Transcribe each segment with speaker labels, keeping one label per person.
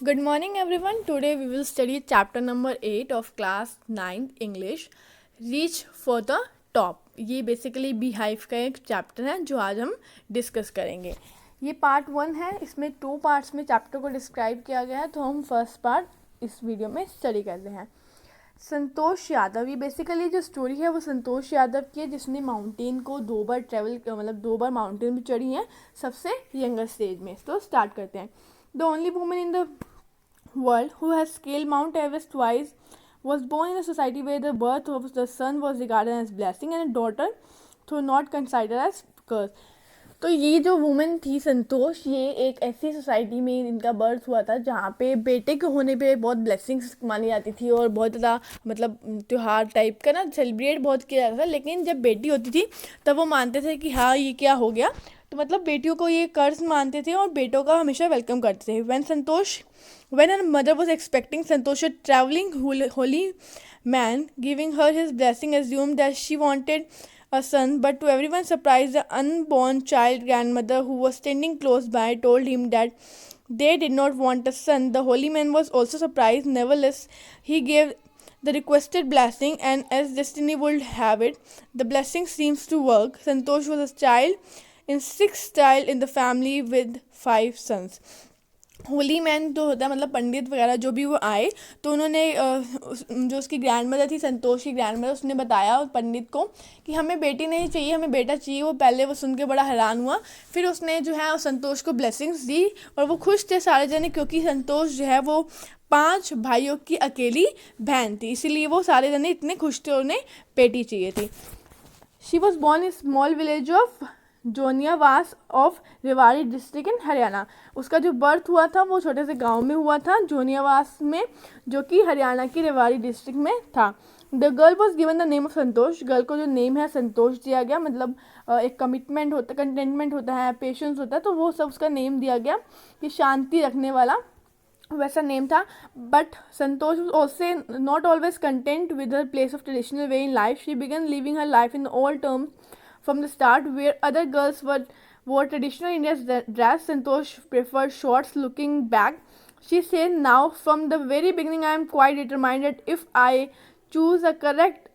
Speaker 1: Good morning everyone. Today we will study chapter number 8 of class 9 English, Reach for the Top. ये basically beehive का एक chapter है जो आज हम डिस्कस करेंगे. ये पार्ट 1 है. इसमें 2 पार्ट्स में चैप्टर को डिस्क्राइब किया गया है, तो हम फर्स्ट पार्ट इस वीडियो में स्टडी करते हैं. संतोष यादव, ये बेसिकली जो स्टोरी है वो संतोष यादव की है, जिसने माउंटेन को 2 बार ट्रेवल मतलब 2 बार माउंटेन भी चढ़ी हैं सबसे यंगर स्टेज में. तो स्टार्ट करते हैं. The only woman in the world who has scaled Mount Everest twice was born in a society where the birth of the son was regarded as blessing and a daughter though not considered as curse. तो ये जो women थी संतोष, ये एक ऐसी society में इनका birth हुआ था जहाँ पे बेटे के होने पे बहुत ब्लेसिंग्स मानी जाती थी और बहुत ज़्यादा मतलब त्यौहार टाइप का ना सेलिब्रेट बहुत किया जाता था. लेकिन जब बेटी होती थी तब वो मानते थे कि हाँ ये क्या हो गया, तो मतलब बेटियों को ये कर्ज मानते थे और बेटों का हमेशा वेलकम करते थे. When her mother was expecting Santosh, a traveling holy man giving her his blessing assumed that she wanted a son, but to everyone's surprise, the unborn child grandmother who was standing close by told him that they did not want a son. The holy man was also surprised. Nevertheless, he gave the requested blessing, and as destiny would have it, the blessing seems to work. Santosh was a child in 6th child in the family with 5 sons. Holi man जो होता है मतलब पंडित वगैरह जो भी वो आए, तो उन्होंने जो उसकी ग्रैंड मदर थी, संतोष की ग्रैंड मदर, उसने बताया पंडित को कि हमें बेटी नहीं चाहिए, हमें बेटा चाहिए. वो पहले वो सुन के बड़ा हैरान हुआ. फिर उसने जो है संतोष को ब्लेसिंग्स दी और वो खुश थे सारे जने, क्योंकि संतोष जो है वो 5 भाइयों की अकेली बहन थी, इसीलिए वो सारे जने इतने खुश थे, उन्हें बेटी चाहिए थी. She was born in small village of Joniyawas of Rewari district in Haryana. उसका जो बर्थ हुआ था वो छोटे से गांव में हुआ था, जोनियावास में, जो कि हरियाणा की रेवाड़ी डिस्ट्रिक्ट में था. The girl was given the name of Santosh. Girl को जो नेम है संतोष दिया गया, मतलब एक कमिटमेंट होता, कंटेंटमेंट होता है, पेशेंस होता है, तो वो सब उसका नेम दिया गया कि शांति रखने वाला, वैसा नेम था. But Santosh was also not always content with her place of traditional way in life. She began living her life in the old terms from the start, where other girls wore traditional Indian dress. Santosh preferred shorts. Looking back, she said, now from the very beginning I am quite determined that if I choose a correct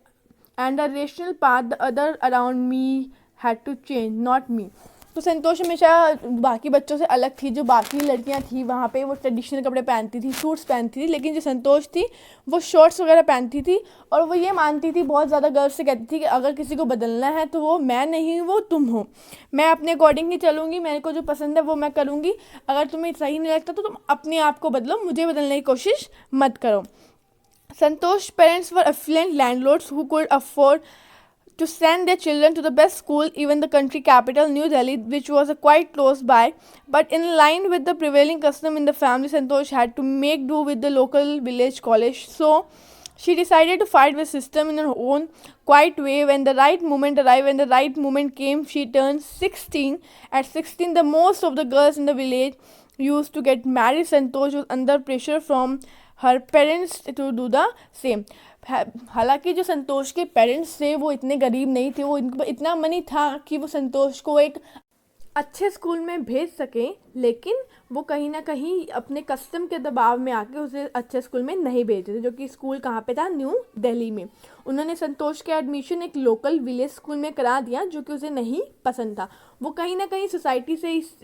Speaker 1: and a rational path, the other around me had to change, not me. तो संतोष हमेशा बाकी बच्चों से अलग थी. जो बाकी लड़कियां थी वहाँ पे वो ट्रेडिशनल कपड़े पहनती थी, सूट्स पहनती थी, लेकिन जो संतोष थी वो शॉर्ट्स वगैरह पहनती थी. और वो ये मानती थी, बहुत ज़्यादा गर्व से कहती थी कि अगर किसी को बदलना है तो वो मैं नहीं, वो तुम हो. मैं अपने अकॉर्डिंग ही चलूँगी, मेरे को जो पसंद है वो मैं करूँगी. अगर तुम्हें सही नहीं लगता तो तुम अपने आप को बदलो, मुझे बदलने की कोशिश मत करो. Santosh parents were affluent landlords who could afford to send their children to the best school, even the country capital, New Delhi, which was quite close by. But in line with the prevailing custom in the family, Santosh had to make do with the local village college. So she decided to fight the system in her own quiet way. When the right moment arrived, when the right moment came, she turned 16. At 16, the most of the girls in the village used to get married. Santosh was under pressure from her parents to do the same. हालांकि जो संतोष के parents थे वो इतने गरीब नहीं थे, वो इतना मनी था कि वो संतोष को एक अच्छे स्कूल में भेज सकें, लेकिन वो कहीं ना कहीं अपने कस्टम के दबाव में आके उसे अच्छे स्कूल में नहीं भेजते थे, जो कि स्कूल कहाँ पे था, न्यू दिल्ली में. उन्होंने संतोष के एडमिशन एक लोकल विलेज स्कूल में करा दिया, जो कि उसे नहीं पसंद था. वो कहीं ना कहीं सोसाइटी से इस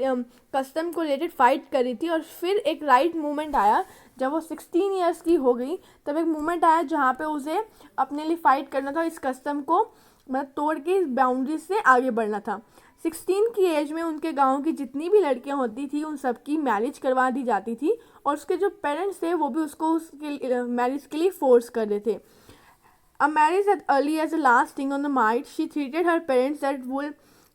Speaker 1: कस्टम को रिलेटेड फाइट कर रही थी. और फिर एक राइट मोमेंट आया जब वो 16 ईयर्स की हो गई, तब एक मोमेंट आया जहाँ पे उसे अपने लिए फ़ाइट करना था, इस कस्टम को मतलब तोड़ के इस बाउंड्री से आगे बढ़ना था. 16 की एज में उनके गांव की जितनी भी लड़कियां होती थी उन सबकी मैरिज करवा दी जाती थी, और उसके जो पेरेंट्स थे वो भी उसको उसके मैरिज के लिए फोर्स कर रहे थे. A marriage as early as the last thing on the mind, she treated her parents that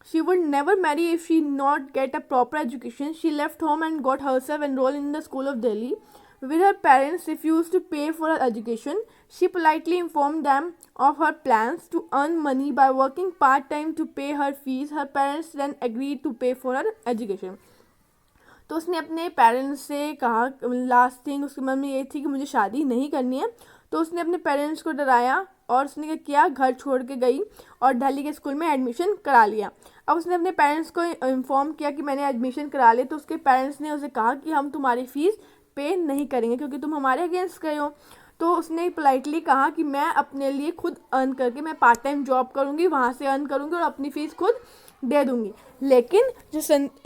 Speaker 1: she would never marry if she not get a proper education. She left home and got herself enrolled in the school of Delhi. With her parents refused to pay for her education, she politely informed them of her plans to earn money by working part-time to pay her fees. Her parents then agreed to pay for her education. तो उसने अपने parents से कहा, last thing उसके मन में ये थी कि मुझे शादी नहीं करनी है, तो उसने अपने पेरेंट्स को डराया और उसने क्या किया, घर छोड़ के गई और दिल्ली के स्कूल में एडमिशन करा लिया. अब उसने अपने पेरेंट्स को इन्फॉर्म किया कि मैंने एडमिशन करा लिया, तो उसके पेरेंट्स ने उसे कहा कि हम तुम्हारी फ़ीस पे नहीं करेंगे क्योंकि तुम हमारे अगेंस्ट गए हो। तो उसने पोलाइटली कहा कि मैं अपने लिए खुद अर्न करके मैं पार्ट टाइम जॉब करूँगी, वहाँ से अर्न करूँगी और अपनी फ़ीस खुद दे दूँगी।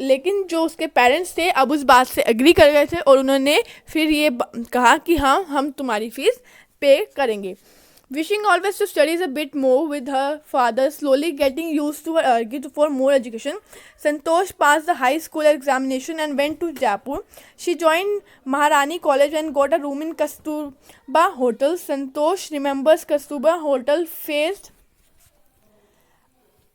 Speaker 1: लेकिन जो उसके पेरेंट्स थे अब उस बात से एग्री कर गए थे और उन्होंने फिर ये कहा कि हाँ हम तुम्हारी फ़ीस पे करेंगे। Wishing always to study a bit more with her father, slowly getting used to her urge for more education, Santosh passed the high school examination and went to Jaipur. She joined Maharani College and got a room in Kasturba Hotel. Santosh remembers Kasturba Hotel faced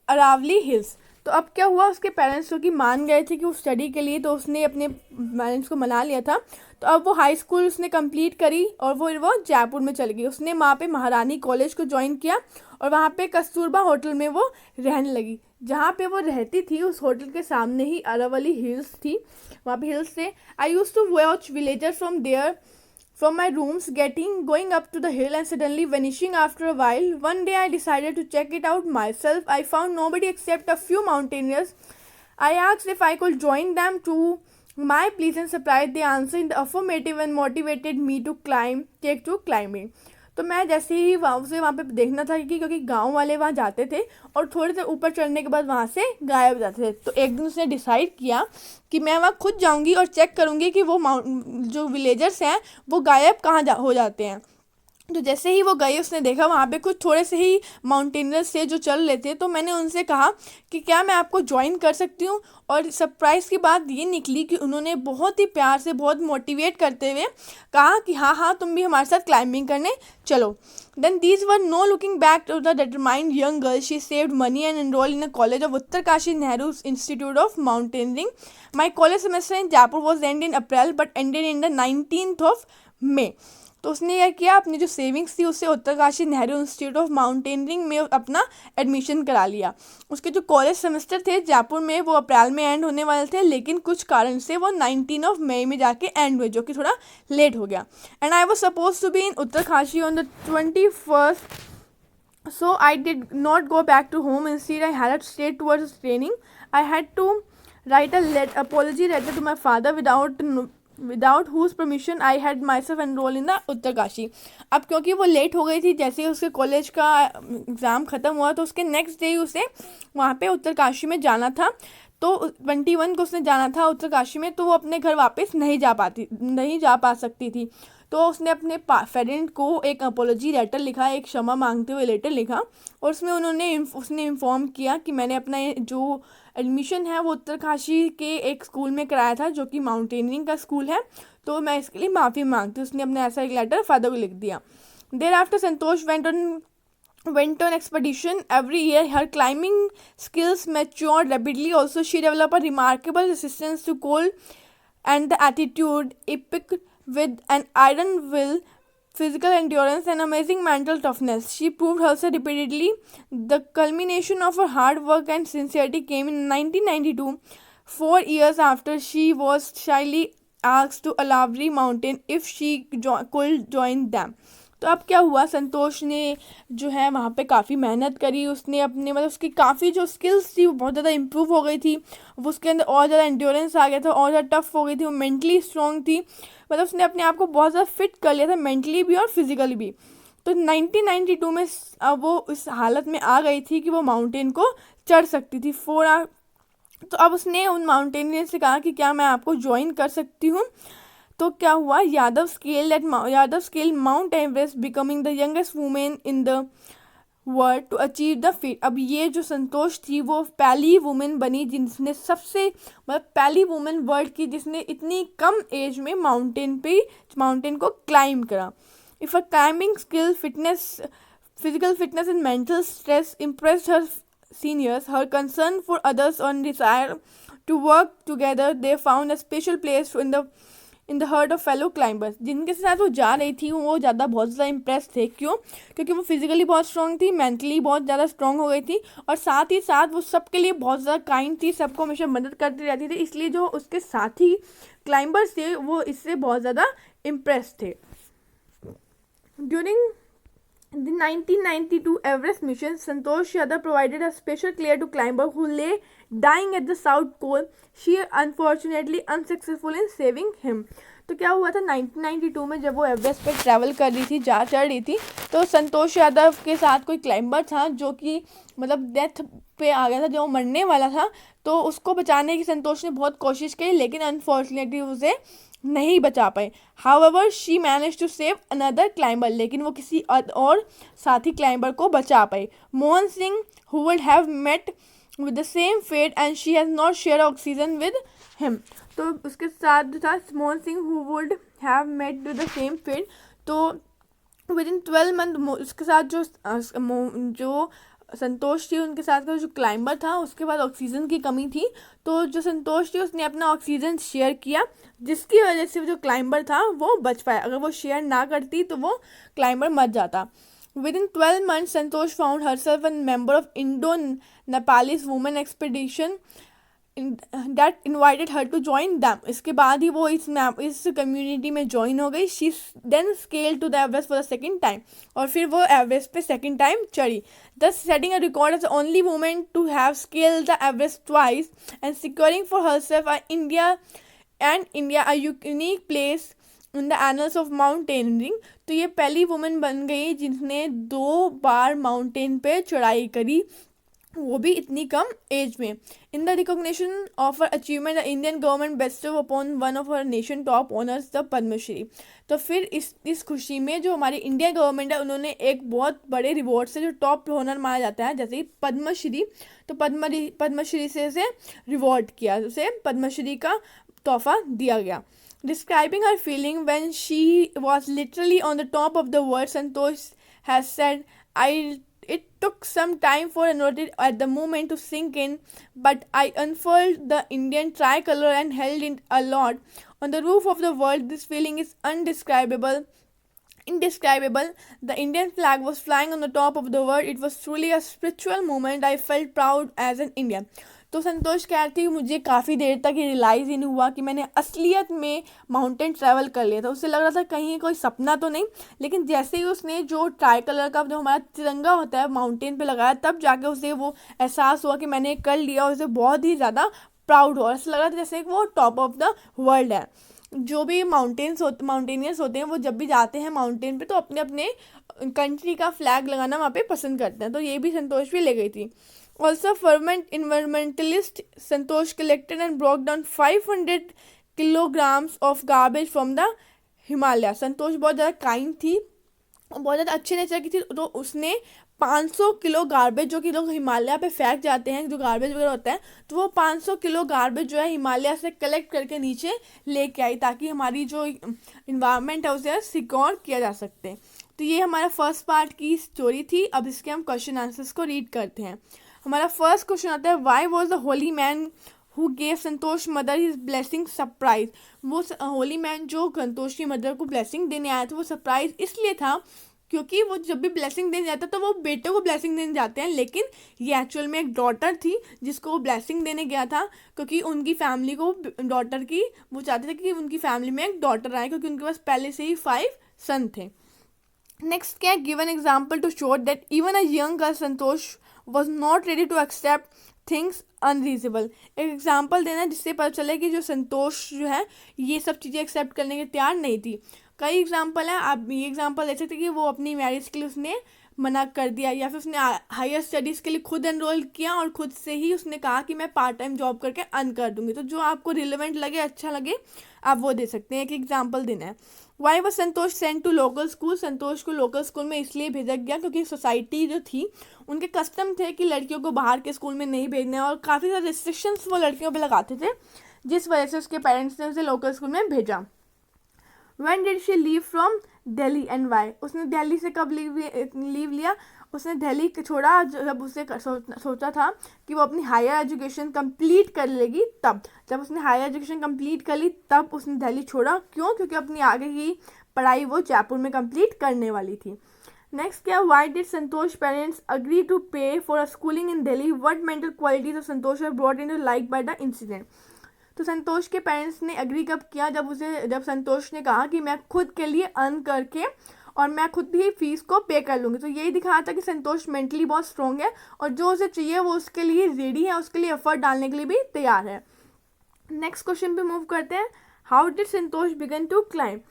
Speaker 1: Aravalli hills. तो अब क्या हुआ, उसके parents जो कि मान गए थे कि वो स्टडी के लिए, तो उसने अपने पेरेंट्स को मना लिया था। तो अब वो हाई स्कूल उसने कंप्लीट करी और वो जयपुर में चली गई। उसने वहाँ पे महारानी कॉलेज को ज्वाइन किया और वहाँ पे कस्तूरबा होटल में वो रहने लगी। जहाँ पे वो रहती थी उस होटल के सामने ही अरावली हिल्स थी, वहाँ पे हिल्स थे। I used to watch villager from there from my rooms, going up to the hill and suddenly vanishing after a while. One day I decided to check it out myself. I found nobody except a few mountaineers. I asked if I could join them. To my pleasant surprise, they answered in the affirmative and motivated me to take to climbing. तो मैं जैसे ही वहाँ पे देखना था क्योंकि गांव वाले वहाँ जाते थे और थोड़े से ऊपर चढ़ने के बाद वहाँ से गायब हो जाते थे। तो एक दिन उसने डिसाइड किया कि मैं वहाँ खुद जाऊँगी और चेक करूँगी कि वो जो विलेजर्स हैं वो गायब कहाँ हो जाते हैं। तो जैसे ही वो गई उसने देखा वहाँ पे कुछ थोड़े से ही माउंटेनर्स थे जो चल रहे थे। तो मैंने उनसे कहा कि क्या मैं आपको ज्वाइन कर सकती हूँ, और सरप्राइज़ की बात ये निकली कि उन्होंने बहुत ही प्यार से बहुत मोटिवेट करते हुए कहा कि हाँ हाँ तुम भी हमारे साथ क्लाइंबिंग करने चलो। Then these were no looking back to the determined young girl. She saved money and enrolled in a college of Uttarkashi Nehru Institute of Mountaineering. My college semester in Jaipur was ended in April but ended in the 19th of May. तो उसने यह किया, अपनी जो savings थी उससे Uttarkashi Nehru institute of mountaineering में अपना एडमिशन करा लिया। उसके जो कॉलेज सेमेस्टर थे जयपुर में वो अप्रैल में एंड होने वाले थे, लेकिन कुछ कारण से वो 19 मई में जाके एंड हुए, जो कि थोड़ा लेट हो गया। And I was suppose to be in Uttarkashi on the 21st, so I did not go back to home. Instead, I had to stay towards training. I had to write a apology letter to my father without whose permission I had myself enrolled in the Uttarkashi. अब क्योंकि वो late हो गई थी, जैसे उसके college का exam ख़त्म हुआ तो उसके नेक्स्ट डे उसे वहाँ पे उत्तरकाशी में जाना था। तो 21 को उसने जाना था उत्तरकाशी में, तो वो अपने घर वापस नहीं जा पा सकती थी। तो उसने अपने पेरेंट को एक अपोलॉजी लेटर लिखा, एक क्षमा मांगते हुए लेटर लिखा, और उसमें उसने इन्फॉर्म किया कि मैंने अपना जो एडमिशन है वो उत्तरकाशी के एक स्कूल में कराया था जो कि माउंटेनियरिंग का स्कूल है, तो मैं इसके लिए माफ़ी मांगती हूँ। उसने अपना ऐसा एक लेटर फादर को लिख दिया। Thereafter Santosh went on expedition every year. Her climbing skills matured rapidly. Also, she developed a remarkable resistance to cold and the attitude epic with an iron will, physical endurance, and amazing mental toughness. She proved herself repeatedly. The culmination of her hard work and sincerity came in 1992, 4 years after she was shyly asked to Alavri Mountain if she could join them. तो अब क्या हुआ, संतोष ने जो है वहाँ पे काफ़ी मेहनत करी। उसने अपने उसकी काफ़ी जो स्किल्स थी वो बहुत ज़्यादा इम्प्रूव हो गई थी। वो उसके अंदर और ज़्यादा एंड्योरेंस आ गया था, और ज़्यादा टफ हो गई थी। वो मेंटली स्ट्रॉन्ग थी, उसने अपने आप को बहुत ज़्यादा फिट कर लिया था, मेंटली भी और फिजिकली भी। तो 1992 में अब वो इस हालत में आ गई थी कि वो माउंटेन को चढ़ सकती थी 4 आवर। तो अब उसने उन माउंटेनियर से कहा कि क्या मैं आपको ज्वाइन कर सकती हूँ। तो क्या हुआ, Yadav scale Mount Everest, becoming the youngest women in the world to achieve the feat. अब ये जो संतोष थी वो पहली वुमेन बनी जिसने पहली वुमेन वर्ल्ड की जिसने इतनी कम एज में माउंटेन को क्लाइम करा। If a climbing skill, physical fitness and mental stress impressed her seniors, her concern for others and desire to work together, they found a special place in the hurt of fellow climbers. जिनके साथ वो जा रही थी वो बहुत ज़्यादा impress थे। क्यों? क्योंकि वो फिजिकली बहुत स्ट्रॉन्ग थी, मेंटली बहुत ज़्यादा स्ट्रॉन्ग हो गई थी, और साथ ही साथ वो सबके लिए बहुत ज़्यादा काइंड थी, सबको हमेशा मदद करती रहती थी। इसलिए जो उसके साथी क्लाइंबर्स थे वो इससे बहुत ज़्यादा इम्प्रेस थे। During the 1992 Everest mission, Santosh Yadav provided a special care to climber who lay dying at the South Pole. She unfortunately unsuccessful in saving him. तो क्या हुआ था 1992 में जब वो एवरेस्ट पे ट्रैवल कर रही थी, जा चढ़ रही थी, तो संतोष यादव के साथ कोई क्लाइंबर था जो कि मतलब डेथ पे आ गया था, जो मरने वाला था। तो उसको बचाने की संतोष ने बहुत कोशिश की, लेकिन अनफॉर्चुनेटली उसे नहीं बचा पाए। However she manage to save another climber, लेकिन वो किसी और साथी क्लाइंबर को बचा पाई, Mohan Singh, who would have met with the same fate and she has not share oxygen with him. तो उसके साथ जो था Mohan Singh, who would have met with the same fate, तो विद इन 12 मंथ उसके साथ जो संतोष थी, उनके साथ का जो क्लाइंबर था, उसके बाद ऑक्सीजन की कमी थी। तो जो संतोष थी उसने अपना ऑक्सीजन शेयर किया, जिसकी वजह से जो क्लाइंबर था वो बच पाया। अगर वो शेयर ना करती तो वो क्लाइंबर मर जाता। Within 12 months Santosh found herself an member of Indo Nepalese women expedition that invited her to join them. इसके बाद ही वो इस कम्युनिटी में ज्वाइन हो गई। She then scaled to the Everest for the second time, और फिर वो एवरेस्ट पे सेकेंड टाइम चढ़ी, thus setting a record as the only woman to have scaled the Everest twice and securing for herself India a unique place in the annals of mountaineering। तो ये पहली women बन गई जिसने 2 बार mountain पे चढ़ाई करी, वो भी इतनी कम एज में। In the recognition of her achievement the Indian government bestow upon one of her nation top honours the Padmashri. तो फिर इस खुशी में जो हमारी इंडियन गवर्नमेंट है, उन्होंने एक बहुत बड़े रिवॉर्ड से जो टॉप ऑनर माना जाता है, जैसे पद्मश्री, तो पद्मश्री से रिवॉर्ड किया, उसे पद्मश्री का तोहफा दिया गया। Describing her feeling when she was literally on the top of the world, Santosh has said, It took some time for it at the moment to sink in, but I unfurled the Indian tricolor and held it aloft on the roof of the world. This feeling is indescribable. The Indian flag was flying on the top of the world. It was truly a spiritual moment. I felt proud as an Indian. तो संतोष कह रही थी, मुझे काफ़ी देर तक ये realise ही नहीं हुआ कि मैंने असलियत में माउंटेन ट्रैवल कर लिया था। उसे लग रहा था कहीं कोई सपना तो नहीं, लेकिन जैसे ही उसने जो ट्राई कलर का जो हमारा तिरंगा होता है माउंटेन पे लगाया, तब जाके उसे वो एहसास हुआ कि मैंने कर लिया, और उसे बहुत ही ज़्यादा प्राउड हुआ। ऐसा लग रहा था जैसे वो टॉप ऑफ द वर्ल्ड है। जो भी माउंटेनियर्स होते हैं, वो जब भी जाते हैं माउंटेन पे तो अपने अपने कंट्री का फ्लैग लगाना वहाँ पे पसंद करते हैं। तो ये भी संतोष भी ले गई थी। Also, fervent environmentalist Santosh collected and brought down 500 kilograms of garbage from the Himalaya। संतोष बहुत ज़्यादा काइंड थी और बहुत ज़्यादा अच्छे नेचर की थी, तो उसने 500 किलो गार्बेज, जो कि लोग हिमालय पे फेंक जाते हैं, जो गार्बेज वगैरह होता है, तो वो 500 किलो गार्बेज जो है हिमालय से कलेक्ट करके नीचे लेके आई, ताकि हमारी जो इन्वायरमेंट है उसे सिक्योर किया जा सकते। तो ये हमारा फर्स्ट पार्ट की स्टोरी थी। अब इसके हम क्वेश्चन आंसर्स को रीड करते हैं। हमारा फर्स्ट क्वेश्चन आता है, why was the Holi man who gave Santosh mother his blessing surprise. वो होली मैन जो संतोष की मदर को ब्लेसिंग देने आया था, वो सरप्राइज इसलिए था क्योंकि वो जब भी ब्लेसिंग देने जाता तो वो बेटे को ब्लेसिंग देने जाते हैं, लेकिन ये एक्चुअल में एक डॉटर थी जिसको वो ब्लेसिंग देने गया था, क्योंकि उनकी फैमिली को डॉटर की वो चाहते थे कि उनकी फैमिली में एक डॉटर आए, क्योंकि उनके पास पहले से ही 5 सन थे। नेक्स्ट क्या है, give an example to show that even a young girl Santosh was not ready to accept things unreasonable। एक एग्जाम्पल देना जिससे पता चले कि जो संतोष जो है ये सब चीज़ें एक्सेप्ट करने के तैयार नहीं थी। कई एग्जाम्पल है, आप ये एग्जाम्पल दे सकते कि वो अपनी मैरिज के लिए उसने मना कर दिया, या फिर उसने हायर स्टडीज़ के लिए खुद एनरोल किया और खुद से ही उसने कहा कि मैं पार्ट टाइम जॉब करके अर्न कर दूंगी। तो जो आपको रिलेवेंट लगे, अच्छा लगे, आप वो दे सकते हैं। एक एग्जाम्पल देना है। Why was Santosh sent to local school. Santosh को लोकल स्कूल में इसलिए भेजा गया क्योंकि सोसाइटी जो थी उनके कस्टम थे कि लड़कियों को बाहर के स्कूल में नहीं भेजना, और काफ़ी सारे रिस्ट्रिक्शंस वो लड़कियों पे लगाते थे, जिस वजह से उसके पेरेंट्स ने उसे लोकल स्कूल में भेजा। When did she leave from Delhi and why? उसने दिल्ली से कब लीव लिया? उसने दिल्ली छोड़ा जब उसे सोचा था कि वो अपनी हायर एजुकेशन कंप्लीट कर लेगी, तब जब उसने हायर एजुकेशन कंप्लीट कर ली तब उसने दिल्ली छोड़ा। क्यों? क्योंकि अपनी आगे की पढ़ाई वो जयपुर में कंप्लीट करने वाली थी। नेक्स्ट क्या, why did Santosh parents agree to pay for a schooling in Delhi? What mental qualities of Santosh were brought into like by the incident. तो संतोष के पेरेंट्स ने अग्री कब किया? जब संतोष ने कहा कि मैं खुद के लिए अर्न करके और मैं खुद ही फीस को पे कर लूँगी। तो यही दिखाया था कि संतोष मेंटली बहुत स्ट्रॉन्ग है और जो उसे चाहिए वो उसके लिए रेडी है, उसके लिए एफर्ट डालने के लिए भी तैयार है। नेक्स्ट क्वेश्चन पे मूव करते हैं। How did Santosh began to climb.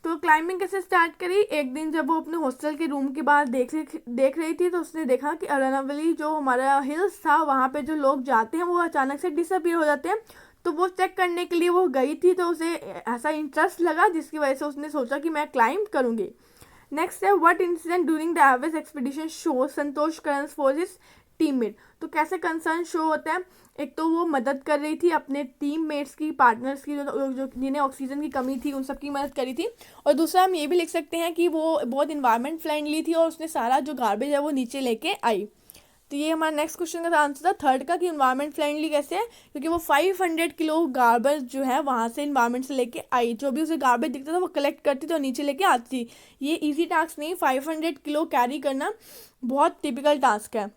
Speaker 1: तो क्लाइंबिंग कैसे स्टार्ट करी, एक दिन जब वो अपने हॉस्टल के रूम के बाहर देख रही थी तो उसने देखा कि अरनावली जो हमारा हिल्स था वहाँ पे जो लोग जाते हैं वो अचानक से डिसअपीयर हो जाते हैं। तो वो चेक करने के लिए वो गई थी, तो उसे ऐसा इंटरेस्ट लगा जिसकी वजह से उसने सोचा कि मैं क्लाइंब करूँगी। नेक्स्ट है what incident during the Everest expedition show Santosh करंस for his teammate. तो कैसे कंसर्न शो होता है, एक तो वो मदद कर रही थी अपने टीममेट्स की, पार्टनर्स की, जो जिन्हें ऑक्सीजन की कमी थी उन सबकी मदद करी थी। और दूसरा हम ये भी लिख सकते हैं कि वो बहुत इन्वायरमेंट फ्रेंडली थी और उसने सारा जो गार्बेज है वो नीचे लेके आई। तो ये हमारा नेक्स्ट क्वेश्चन का आंसर था थर्ड का कि इन्वायरमेंट फ्रेंडली कैसे है, क्योंकि वो 500 किलो गार्बेज जो है वहाँ से इन्वायरमेंट से लेके आई। जो भी उसे गार्बेज दिखता था वो कलेक्ट करती थी और नीचे लेके आती थी। ये इजी टास्क नहीं, 500 किलो कैरी करना बहुत टिपिकल टास्क है।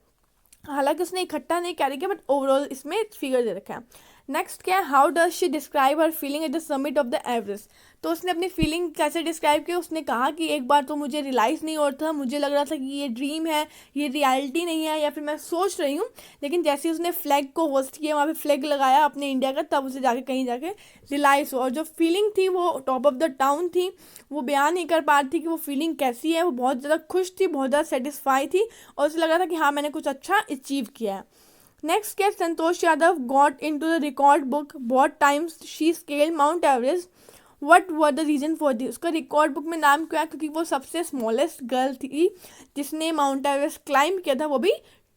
Speaker 1: हालांकि उसने इकट्ठा नहीं कैरी किया, बट ओवरऑल इसमें फिगर दे रखा है। नेक्स्ट क्या है, how does she describe her feeling at the summit of the Everest. तो उसने अपनी फीलिंग कैसे डिस्क्राइब की, उसने कहा कि एक बार तो मुझे रियलाइज़ नहीं हो रहा था, मुझे लग रहा था कि ये ड्रीम है, ये रियलिटी नहीं है, या फिर मैं सोच रही हूँ। लेकिन जैसे उसने फ्लैग को होस्ट किया, वहाँ पे फ्लैग लगाया अपने इंडिया का, तब उसे जाके कहीं जाके रियलाइज़ हुआ। और जो फीलिंग थी वो टॉप ऑफ द टाउन थी, वो बयान नहीं कर पा रही थी कि वो फीलिंग कैसी है। वो बहुत ज़्यादा खुश थी, बहुत ज़्यादा सेटिस्फाई थी और उसे लग रहा था कि हाँ मैंने कुछ अच्छा अचीव किया है। नेक्स्ट क्या, Santosh Yadav got into the record book what times she scaled Mount Everest, what were the reason for this. उसका रिकॉर्ड बुक में नाम क्या है, क्योंकि वो सबसे स्मॉलेस्ट गर्ल थी जिसने माउंट एवरेस्ट क्लाइंब किया था, वो भी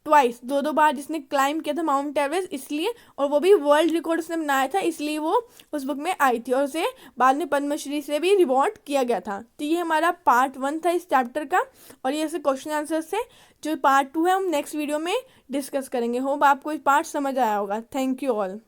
Speaker 1: ट्वाइस, दो बार जिसने क्लाइंब किया था माउंट एवरेस्ट, इसलिए। और वो भी वर्ल्ड रिकॉर्ड उसने बनाया था, इसलिए वो उस बुक में आई थी और उसे बाद में पद्मश्री से भी रिवॉर्ड किया गया था। तो ये हमारा पार्ट 1 था इस चैप्टर का, और ये ऐसे क्वेश्चन आंसर से। जो पार्ट 2 है हम नेक्स्ट वीडियो में डिस्कस करेंगे। होप आपको इस पार्ट समझ आया होगा। Thank you all.